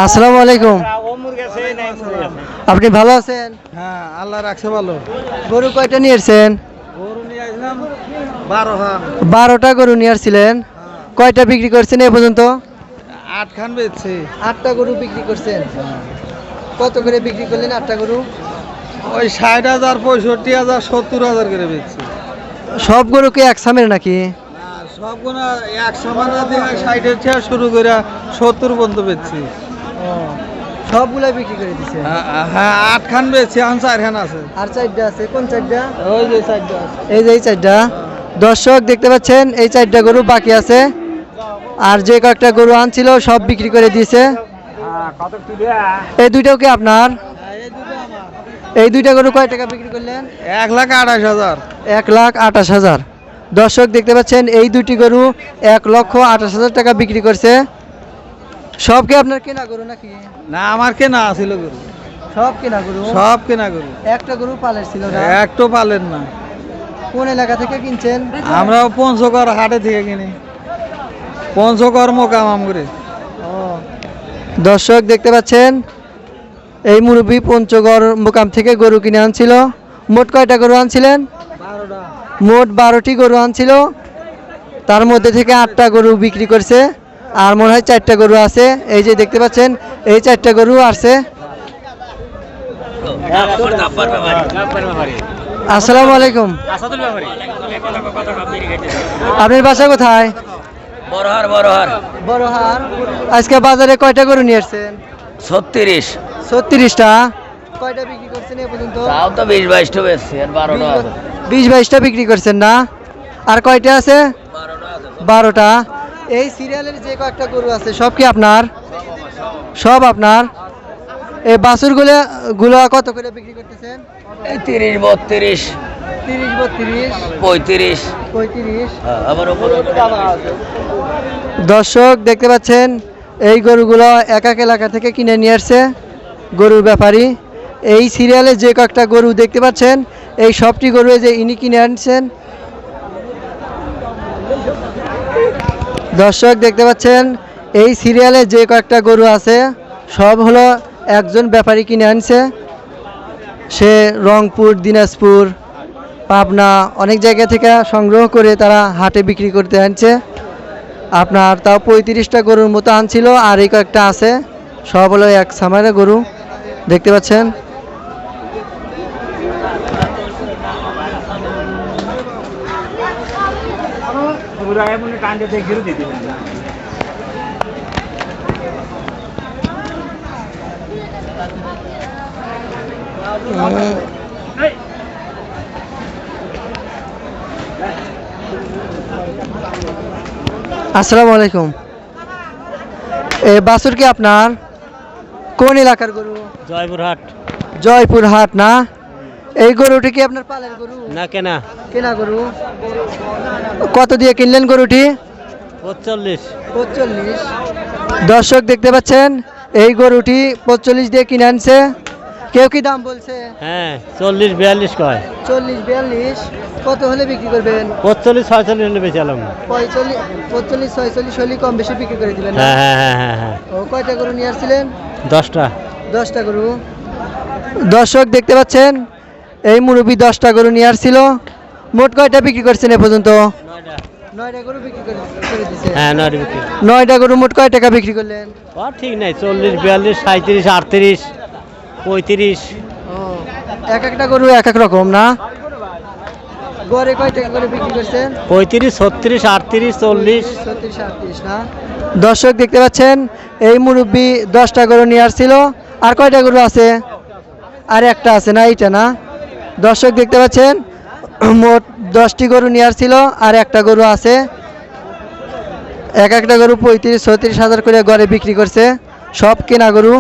আসসালামু আলাইকুম। আপনি ভালো আছেন? হ্যাঁ, আল্লাহ রাখছে ভালো। গরু কয়টা নিয়ে এসেছেন? গরু নিয়ে আসলাম 12 খান। 12টা গরু নিয়ে আসছিলেন। কয়টা বিক্রি করছেন এ পর্যন্ত? 8 খান বেচছি। 8টা গরু বিক্রি করছেন। কত করে বিক্রি করলেন 8টা গরু? ওই 60,000, 65,000, 70,000 করে বেচছি। সব গরু কি এক সামের নাকি? সবগুলো এক সমানা দিয়ে 60 থেকে শুরু করে 70 পর্যন্ত বেচছি। সবগুলা বিক্রি করে দিছে। হ্যাঁ, 8 খান বেচছি, এখন 4 খান আছে। আর 4টা আছে। কোন 4টা? ওই যে 4টা আছে। এই যে এই 4টা। দর্শক দেখতে পাচ্ছেন এই 4টা গরু বাকি আছে। আর যে কয়েকটা গরু আনছিল সব বিক্রি করে দিয়েছে। এই দুইটাও কি আপনার? এই দুইটা গরু কয় টাকা বিক্রি করলেন? 1,28,000। 1,28,000। দর্শক দেখতে পাচ্ছেন এই দুটি গরু 1,28,000 টাকা বিক্রি করছে। সব কি আপনার কেনা গরু নাকি? না, আমার কেনা আছিল গরু। সব কেনা গরু? সব কেনা গরু। একটা গরু পালের ছিল না? একটু পালেন না। কোন এলাকা থেকে কিনছেন? আমরাও পঞ্চগড় হাটে থেকে কিনি। পঞ্চগড় মোকাম করে। দর্শক দেখতে পাচ্ছেন এই মুরব্বী পঞ্চগড় মোকাম থেকে গরু কিনে আনছিল। মোট কয়টা গরু আনছিলেন? 12টা। মোট 12টি গরু আনছিল। তার মধ্যে থেকে 8টা গরু বিক্রি করছে। আর মনে হয় 4টা গরু আছে। এই যে দেখতে পাচ্ছেন এই 4টা গরু আছে। আসসালামু আলাইকুম। আপনার বাসা কোথায়? বড়হার। আজকে বাজারে কয়টা গরু নিয়ে আসছেন? 36টা। কয়টা বিক্রি করছেন এ পর্যন্ত? 20-22টা বিক্রি করছেন না? আর কয়টা আছে? 12টা। এই সিরিয়ালের যে কয়েকটা গরু আছে সব কি আপনার? সব আপনার। এই বাছুরগুলো কত করে বিক্রি করতেছেন? 30-32, 30-32, 35। 35। দর্শক দেখতে পাচ্ছেন এই গরুগুলো এক এক এলাকা থেকে কিনে নিয়ে আসছে গরুর ব্যাপারী। এই সিরিয়ালে যে কয়েকটা গরু দেখতে পাচ্ছেন এই সবটি গরু যে ইনি কিনে আনছেন। দর্শক দেখতে পাচ্ছেন এই সিরিয়ালে যে কয়েকটা গরু আছে সব হলো একজন ব্যাপারী কিনে আনছে। সে রংপুর, দিনাজপুর, পাবনা অনেক জায়গা থেকে সংগ্রহ করে তারা হাটে বিক্রি করতে আনছে। আপনার তাও 35টা গরুর মতো আনছিল। আর এই কয়েকটা আছে সব হলো এক সামারে গরু দেখতে পাচ্ছেন। আসসালামু আলাইকুম। এই বাছুর কি আপনার? কোন এলাকার গরু? জয়পুরহাট। জয়পুরহাট না? এই গরুটি কি আপনার পালের গরু? না, কেনা। কেনা গরু। কত দিয়ে কিনলেন গরুটি? 45। দর্শক দেখতে পাচ্ছেন এই গরুটি 45 দিয়ে কিনে আনছে। কেউ কি দাম বলছে? হ্যাঁ, 40-42 কয়। 40-42। কত হলে বিক্রি করবেন? 45-46 হলে বেচালাম। 45-46 হলে কম বেশি বিক্রি করে দিবেন না? হ্যাঁ। ও কয়টা গরু নিয়ে আসছিলেন? 10টা। 10টা গরু। দর্শক দেখতে পাচ্ছেন এই মুরব্বী 10টা গরু নিয়ে আসছিল। মোট কয়টা বিক্রি করছেন এ পর্যন্ত? 9টা গরু বিক্রি করে দিয়েছে। হ্যাঁ, 9টা বিক্রি। 9টা গরু মোট কয় টাকা বিক্রি করলেন? ঠিক নাই, 40-42, 37, 38, 35। এক একটা গরু এক এক রকম না? গড়ে কয় টাকা করে বিক্রি করছেন? 35, 36, 38, 40। 36-38 না? দর্শক দেখতে পাচ্ছেন এই মুরব্বী 10টা গরু নিয়ে আসছিল। আর কয়টা গরু আছে? আর একটা আছে না? এইটা না? দর্শক দেখতে পাচ্ছেন মোট 10টি গরু নিয়ে আসছিল আর একটা গরু আছে। এক একটা গরু 35-36 হাজার করে গড়ে বিক্রি করছে। সব কেনা গরু।